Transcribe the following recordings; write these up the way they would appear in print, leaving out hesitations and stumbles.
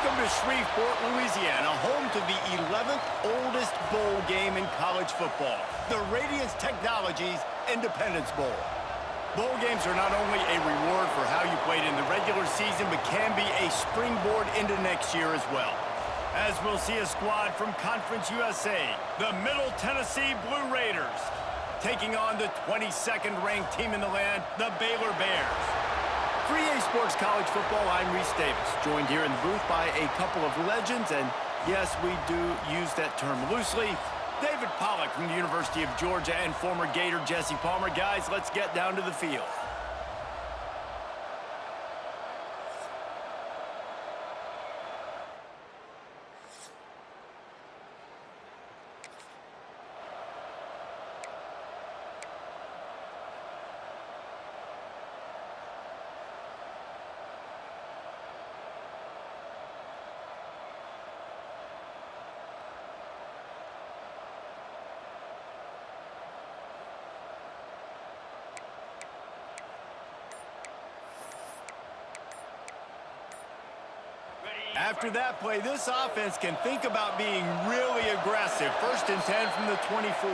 Welcome to Shreveport, Louisiana, home to the 11th oldest bowl game in college football, the Radiance Technologies Independence Bowl. Bowl games are not only a reward for how you played in the regular season, but can be a springboard into next year as well. As we'll see a squad from Conference USA, the Middle Tennessee Blue Raiders, taking on the 22nd ranked team in the land, the Baylor Bears. For EA Sports College Football, I'm Reese Davis, joined here in the booth by a couple of legends, and yes, we do use that term loosely. David Pollack from the University of Georgia and former Gator Jesse Palmer. Guys, let's get down to the field. After that play, this offense can think about being really aggressive. 1st and 10 from the 24.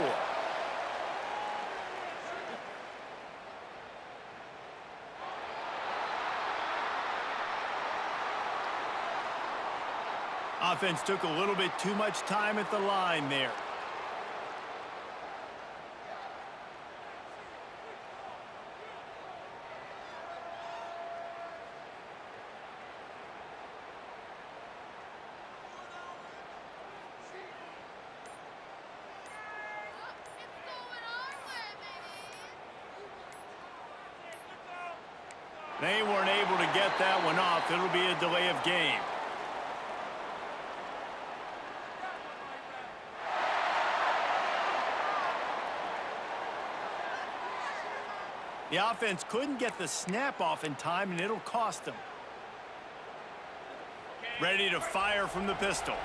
Offense took a little bit too much time at the line there. They weren't able to get that one off. It'll be a delay of game. The offense couldn't get the snap off in time, and it'll cost them. Ready to fire from the pistol.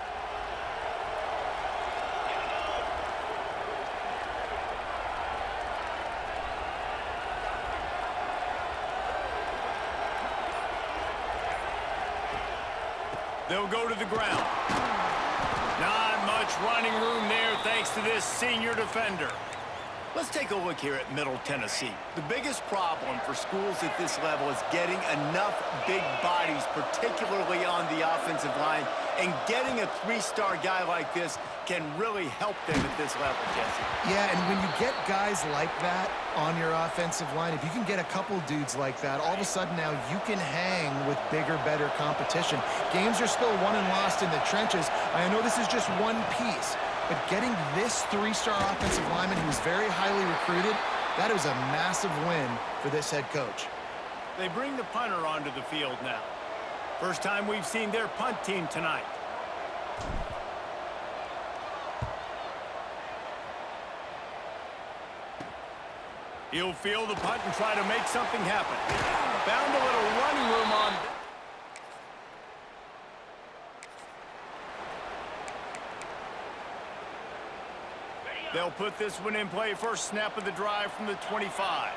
They'll go to the ground. Not much running room there thanks to this senior defender. Let's take a look here at Middle Tennessee. The biggest problem for schools at this level is getting enough big bodies, particularly on the offensive line, and getting a 3-star guy like this can really help them at this level, Jesse. Yeah, and when you get guys like that on your offensive line, if you can get a couple dudes like that, all of a sudden now you can hang with bigger, better competition. Games are still won and lost in the trenches. I know this is just one piece, but getting this 3-star offensive lineman who's very highly recruited, that is a massive win for this head coach. They bring the punter onto the field now. First time we've seen their punt team tonight. He'll field the punt and try to make something happen. Found a little running room on. They'll put this one in play. First snap of the drive from the 25.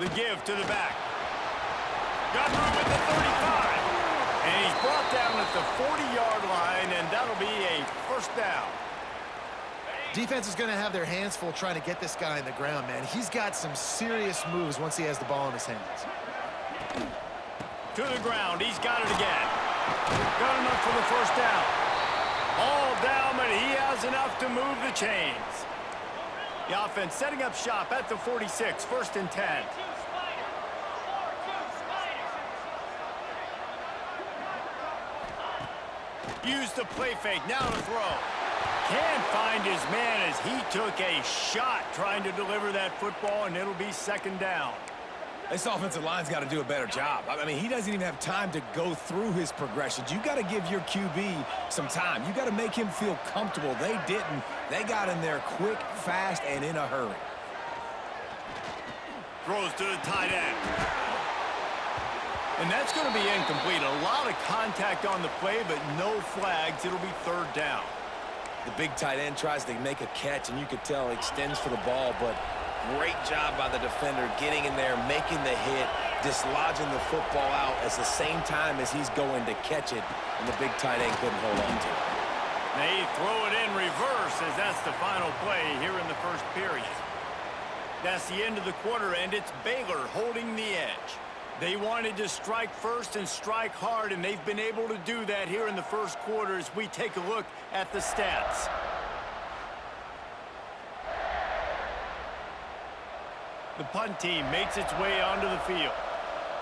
The give to the back. Got room at the 35. And he's brought down at the 40-yard line, and that'll be a first down. Defense is going to have their hands full trying to get this guy on the ground, man. He's got some serious moves once he has the ball in his hands. To the ground. He's got it again. Got enough for the first down. All down, but he has enough to move the chains. The offense setting up shop at the 46, 1st and 10. Use the play fake, now to throw. Can't find his man as he took a shot trying to deliver that football, and it'll be 2nd down. This offensive line's got to do a better job. I mean, he doesn't even have time to go through his progressions. You got to give your QB some time. You got to make him feel comfortable. They didn't. They got in there quick, fast, and in a hurry. Throws to the tight end. And that's going to be incomplete. A lot of contact on the play, but no flags. It'll be 3rd down. The big tight end tries to make a catch, and you could tell he extends for the ball, but Great job by the defender getting in there, making the hit, dislodging the football out at the same time as he's going to catch it, and the big tight end couldn't hold on to it. They throw it in reverse as that's the final play here in the first period. That's the end of the quarter, and it's Baylor holding the edge. They wanted to strike first and strike hard, and they've been able to do that here in the first quarter as we take a look at the stats. The punt team makes its way onto the field.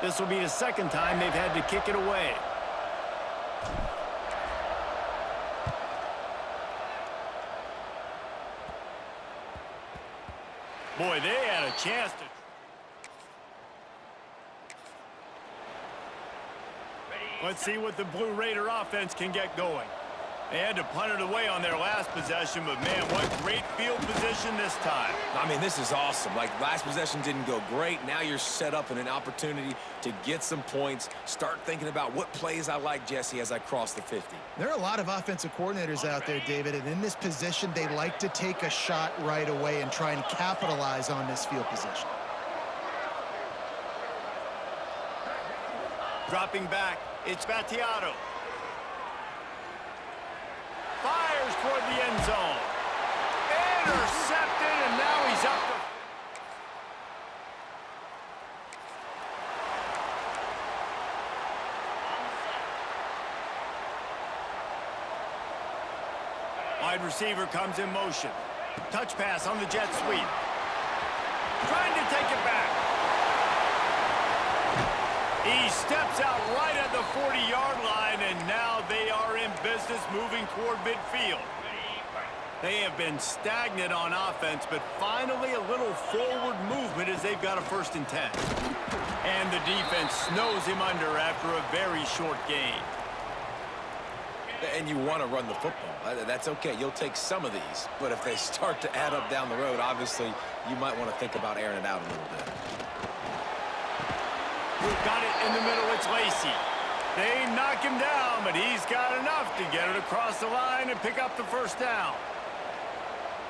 This will be the second time they've had to kick it away. Boy, they had a chance to... Let's see what the Blue Raider offense can get going. They had to punt it away on their last possession, but man, what great field position this time. I mean, this is awesome. Like, last possession didn't go great. Now you're set up in an opportunity to get some points. Start thinking about what plays I like, Jesse, as I cross the 50. There are a lot of offensive coordinators out there, David, and in this position, they like to take a shot right away and try and capitalize on this field position. Dropping back, it's Battiato. Fires toward the end zone. Intercepted, and now he's up to... Wide receiver comes in motion. Touch pass on the jet sweep. Trying to take it back. He steps out right at the 40-yard line, and now they are in business moving toward midfield. They have been stagnant on offense, but finally a little forward movement as they've got a 1st and 10. And the defense snows him under after a very short game. And you want to run the football. That's okay. You'll take some of these. But if they start to add up down the road, obviously, you might want to think about airing it out a little bit. Got it in the middle, it's Lacey. They knock him down, but he's got enough to get it across the line and pick up the 1st down.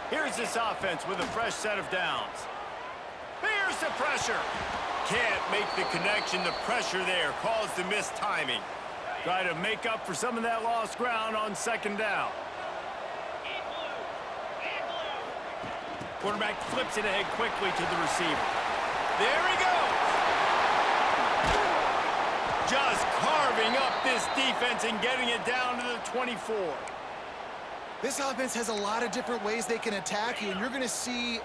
Here's this offense with a fresh set of downs. Here's the pressure. Can't make the connection. The pressure there caused the missed timing. Try to make up for some of that lost ground on 2nd down. Quarterback flips it ahead quickly to the receiver. There he goes. Just carving up this defense and getting it down to the 24. This offense has a lot of different ways they can attack you, and you're going to see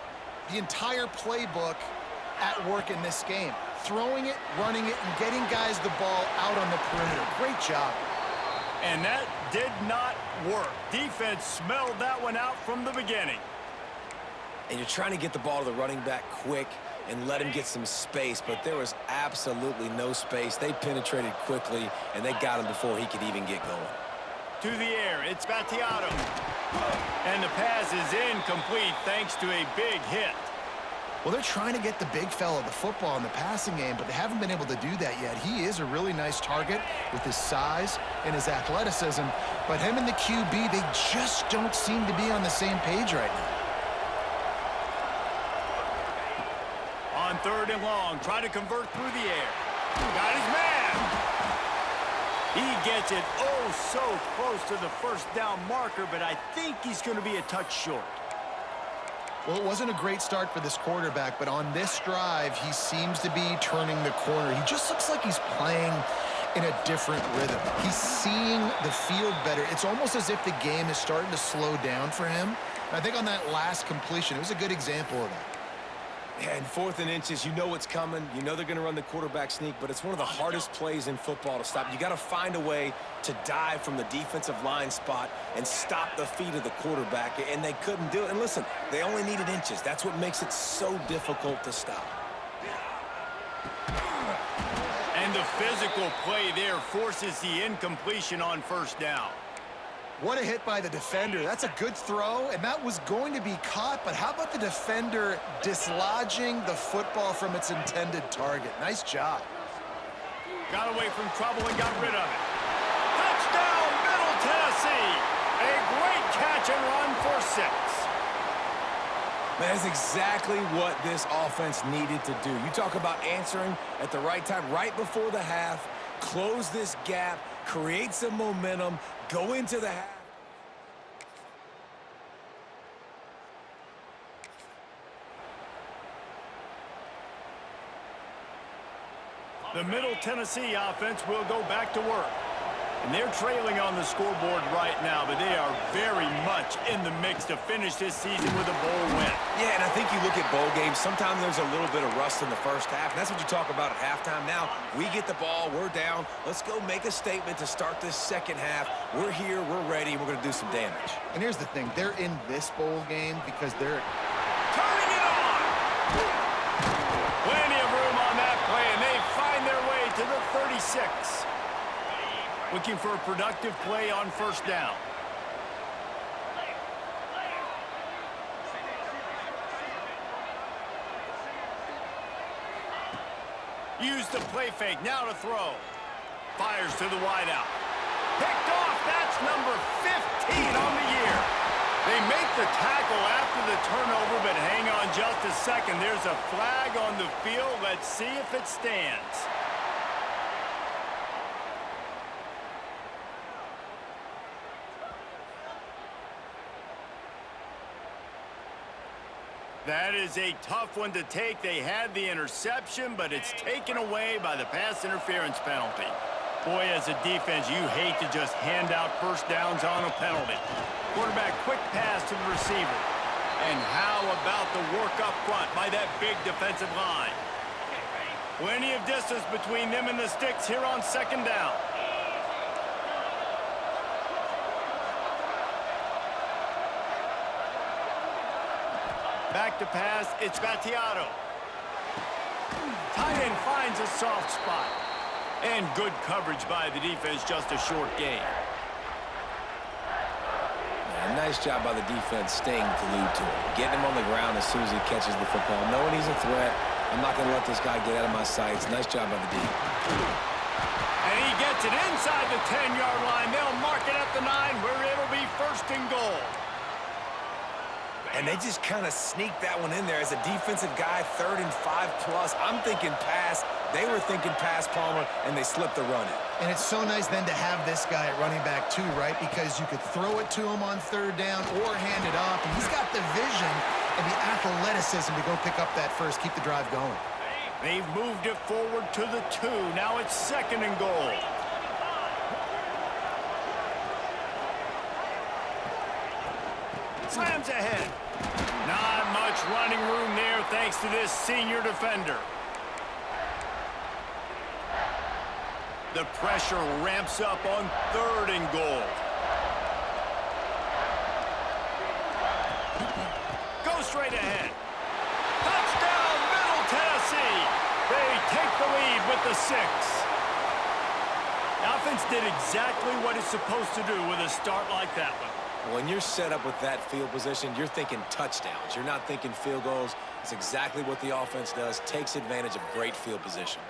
the entire playbook at work in this game. Throwing it, running it, and getting guys the ball out on the perimeter. Great job. And that did not work. Defense smelled that one out from the beginning. And you're trying to get the ball to the running back quick and let him get some space, but there was absolutely no space. They penetrated quickly, and they got him before he could even get going. To the air, it's Battiato. And the pass is incomplete thanks to a big hit. Well, they're trying to get the big fella the football in the passing game, but they haven't been able to do that yet. He is a really nice target with his size and his athleticism, but him and the QB, they just don't seem to be on the same page right now. On 3rd and long, try to convert through the air. Got his man. He gets it so close to the 1st down marker, but I think he's going to be a touch short. Well, it wasn't a great start for this quarterback, but on this drive, he seems to be turning the corner. He just looks like he's playing in a different rhythm. He's seeing the field better. It's almost as if the game is starting to slow down for him. And I think on that last completion, it was a good example of that. And 4th and inches, you know what's coming. You know they're going to run the quarterback sneak, but it's one of the hardest plays in football to stop. You got to find a way to dive from the defensive line spot and stop the feet of the quarterback, and they couldn't do it. And listen, they only needed inches. That's what makes it so difficult to stop. And the physical play there forces the incompletion on 1st down. What a hit by the defender. That's a good throw, and that was going to be caught, but how about the defender dislodging the football from its intended target? Nice job. Got away from trouble and got rid of it. Touchdown, Middle Tennessee. A great catch and run for 6. That's exactly what this offense needed to do. You talk about answering at the right time, right before the half, close this gap, create some momentum, go into the half. The Middle Tennessee offense will go back to work. And they're trailing on the scoreboard right now, but they are very much in the mix to finish this season with a bowl win. Yeah, and I think you look at bowl games, sometimes there's a little bit of rust in the first half, and that's what you talk about at halftime. Now, we get the ball, we're down. Let's go make a statement to start this second half. We're here, we're ready, we're going to do some damage. And here's the thing. They're in this bowl game because they're Turning it on! Plenty of room on that play, and they find their way to the 36. Looking for a productive play on first down. Use the play fake, now to throw. Fires to the wideout. Picked off, that's number 15 on the year. They make the tackle after the turnover, but hang on just a second. There's a flag on the field. Let's see if it stands. That is a tough one to take. They had the interception, but it's taken away by the pass interference penalty. Boy, as a defense, you hate to just hand out first downs on a penalty. Quarterback, quick pass to the receiver. And how about the work up front by that big defensive line? Plenty of distance between them and the sticks here on second down. Back to pass, it's Battiato. Tight end finds a soft spot. And good coverage by the defense, just a short gain. Yeah, nice job by the defense staying glued to him. Getting him on the ground as soon as he catches the football. Knowing he's a threat, I'm not going to let this guy get out of my sights. Nice job by the D. And he gets it inside the 10-yard line. They'll mark it at the 9 where it'll be first and goal. And they just kind of sneaked that one in there as a defensive guy, 3rd and 5+. I'm thinking pass. They were thinking pass, Palmer, and they slipped the run in. And it's so nice then to have this guy at running back too, right? Because you could throw it to him on 3rd down or hand it off. And he's got the vision and the athleticism to go pick up that first, keep the drive going. They've moved it forward to the 2. Now it's 2nd and goal. Slams ahead. Not much running room there thanks to this senior defender. The pressure ramps up on 3rd and goal. Go straight ahead. Touchdown, Middle Tennessee. They take the lead with the 6. The offense did exactly what it's supposed to do with a start like that one. When you're set up with that field position, you're thinking touchdowns. You're not thinking field goals. It's exactly what the offense does, takes advantage of great field position.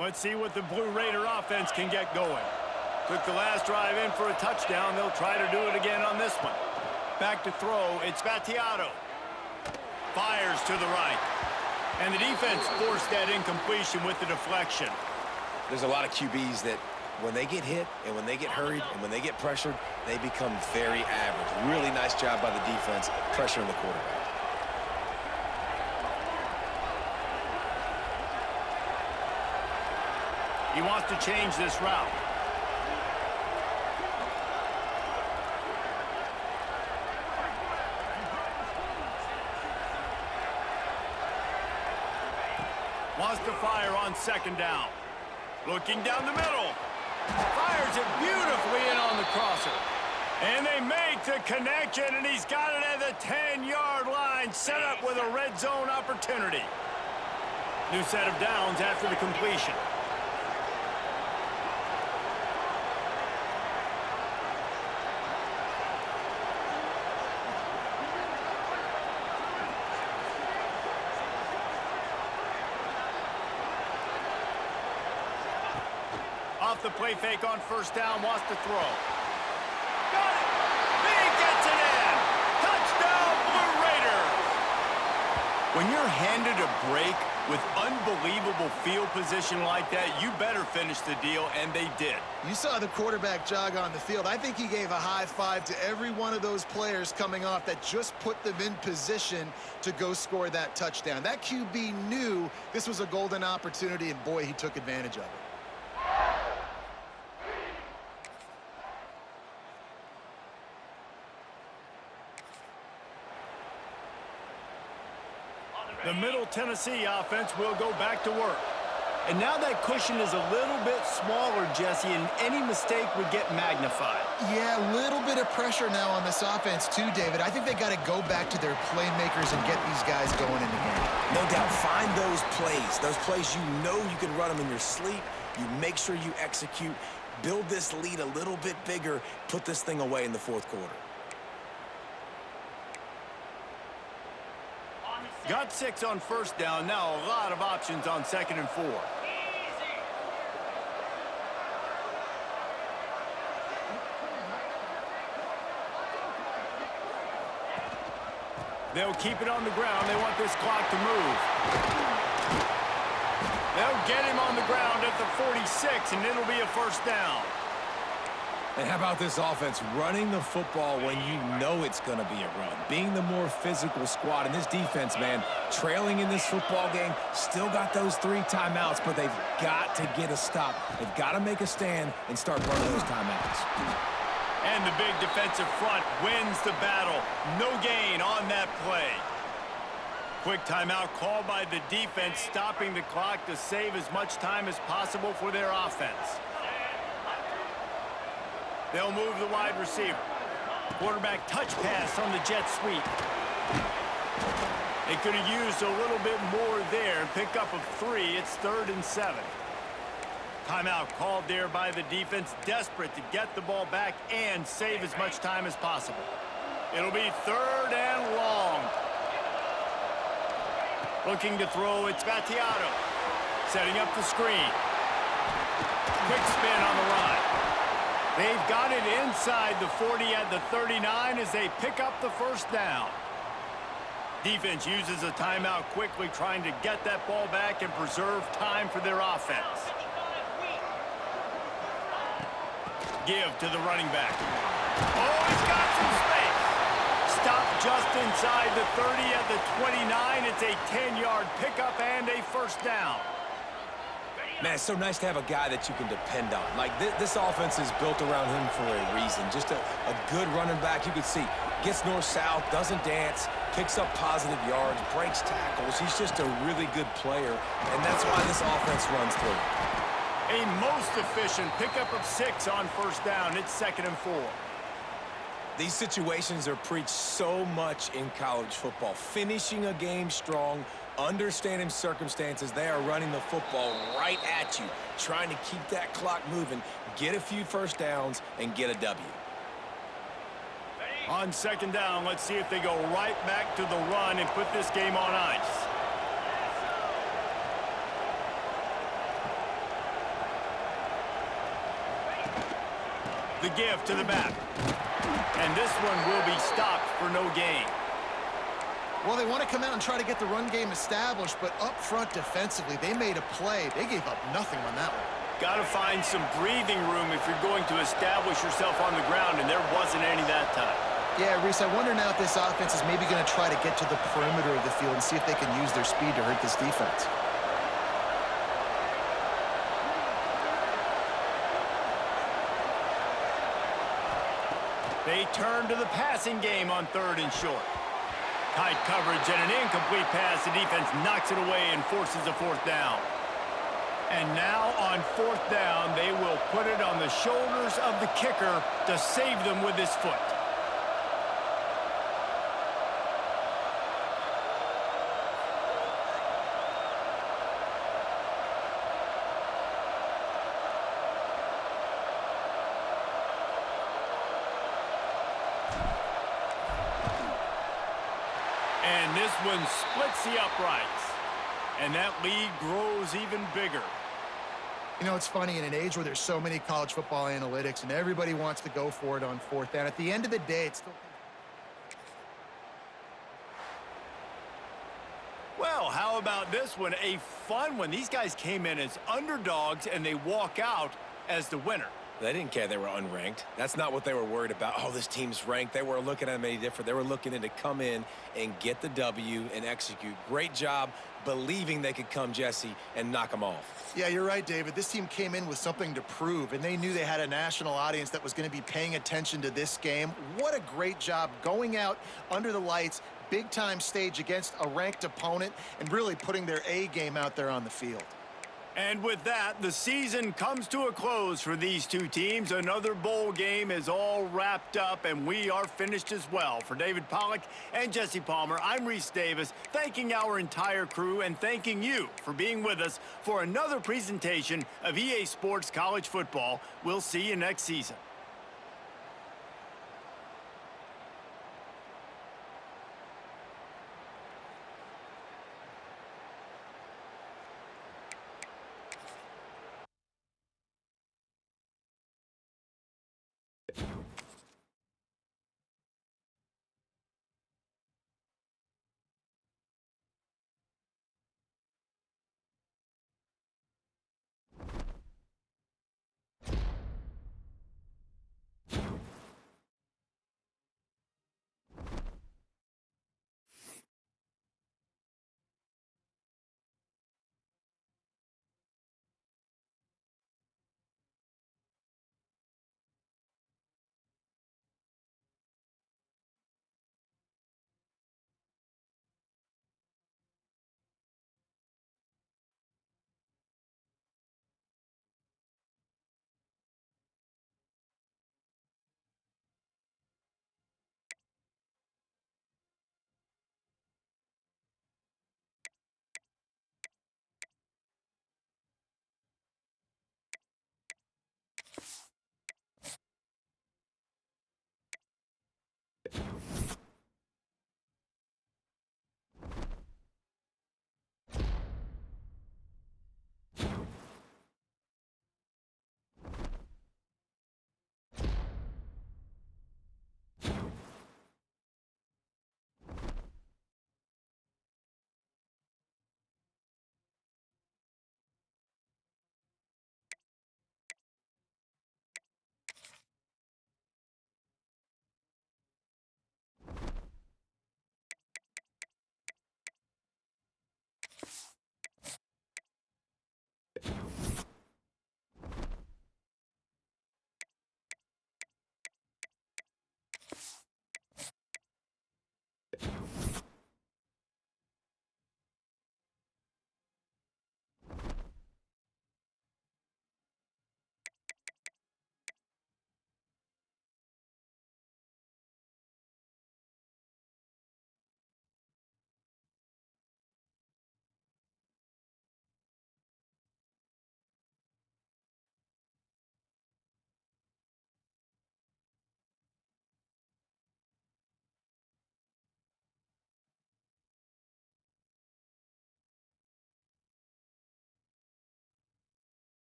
Let's see what the Blue Raider offense can get going. Took the last drive in for a touchdown. They'll try to do it again on this one. Back to throw. It's Battiato. Fires to the right. And the defense forced that incompletion with the deflection. There's a lot of QBs that when they get hit and when they get hurried and when they get pressured, they become very average. Really nice job by the defense pressuring the quarterback. He wants to change this route. Wants to fire on 2nd down. Looking down the middle. Fires it beautifully in on the crosser. And they make the connection, and he's got it at the 10-yard line, set up with a red zone opportunity. New set of downs after the completion. Off the play fake on first down, wants to throw. Got it! He gets it in! Touchdown, Blue Raiders! When you're handed a break with unbelievable field position like that, you better finish the deal, and they did. You saw the quarterback jog on the field. I think he gave a high five to every one of those players coming off that just put them in position to go score that touchdown. That QB knew this was a golden opportunity, and boy, he took advantage of it. The Middle Tennessee offense will go back to work. And now that cushion is a little bit smaller, Jesse, and any mistake would get magnified. Yeah, a little bit of pressure now on this offense too, David. I think they got to go back to their playmakers and get these guys going in the game. No doubt, find those plays you know you can run them in your sleep. You make sure you execute, build this lead a little bit bigger, put this thing away in the fourth quarter. Got 6 on first down. Now a lot of options on 2nd and 4. They'll keep it on the ground. They want this clock to move. They'll get him on the ground at the 46, and it'll be a first down. And how about this offense running the football when you know it's going to be a run? Being the more physical squad. And this defense, man, trailing in this football game, still got those 3 timeouts, but they've got to get a stop. They've got to make a stand and start running those timeouts. And the big defensive front wins the battle. No gain on that play. Quick timeout called by the defense, stopping the clock to save as much time as possible for their offense. They'll move the wide receiver. Quarterback touch pass on the jet sweep. They could have used a little bit more there and pick up a 3. It's 3rd and 7. Timeout called there by the defense, desperate to get the ball back and save as much time as possible. It'll be 3rd and long. Looking to throw, it's Gattiato. Setting up the screen. Quick spin on the run. They've got it inside the 40 at the 39 as they pick up the first down. Defense uses a timeout quickly, trying to get that ball back and preserve time for their offense. Give to the running back. Oh, he's got some space. Stop just inside the 30 at the 29. It's a 10-yard pickup and a first down. Man, it's so nice to have a guy that you can depend on. Like, this offense is built around him for a reason. Just a good running back. You can see, gets north-south, doesn't dance, picks up positive yards, breaks tackles. He's just a really good player, and that's why this offense runs through. A most efficient pickup of 6 on first down. It's 2nd and 4. These situations are preached so much in college football. Finishing a game strong, understanding circumstances. They are running the football right at you, trying to keep that clock moving, get a few first downs, and get a W. On 2nd down, let's see if they go right back to the run and put this game on ice. The give to the back. And this one will be stopped for no gain. Well, they want to come out and try to get the run game established, but up front defensively, they made a play. They gave up nothing on that one. Got to find some breathing room if you're going to establish yourself on the ground, and there wasn't any that time. Yeah, Reese, I wonder now if this offense is maybe going to try to get to the perimeter of the field and see if they can use their speed to hurt this defense. They turn to the passing game on 3rd and short. Tight coverage and an incomplete pass. The defense knocks it away and forces a 4th down. And now on 4th down, they will put it on the shoulders of the kicker to save them with his foot. This one splits the uprights. And that lead grows even bigger. You know, it's funny, in an age where there's so many college football analytics and everybody wants to go for it on fourth down, at the end of the day, it's still... Well, how about this one? A fun one. These guys came in as underdogs, and they walk out as the winner. They didn't care they were unranked. That's not what they were worried about. Oh, this team's ranked. They weren't looking at them any different. They were looking in to come in and get the W and execute. Great job believing they could come, Jesse, and knock them off. Yeah, you're right, David. This team came in with something to prove, and they knew they had a national audience that was going to be paying attention to this game. What a great job going out under the lights, big-time stage against a ranked opponent, and really putting their A game out there on the field. And with that, the season comes to a close for these two teams. Another bowl game is all wrapped up, and we are finished as well. For David Pollack and Jesse Palmer, I'm Reese Davis, thanking our entire crew and thanking you for being with us for another presentation of EA Sports College Football. We'll see you next season.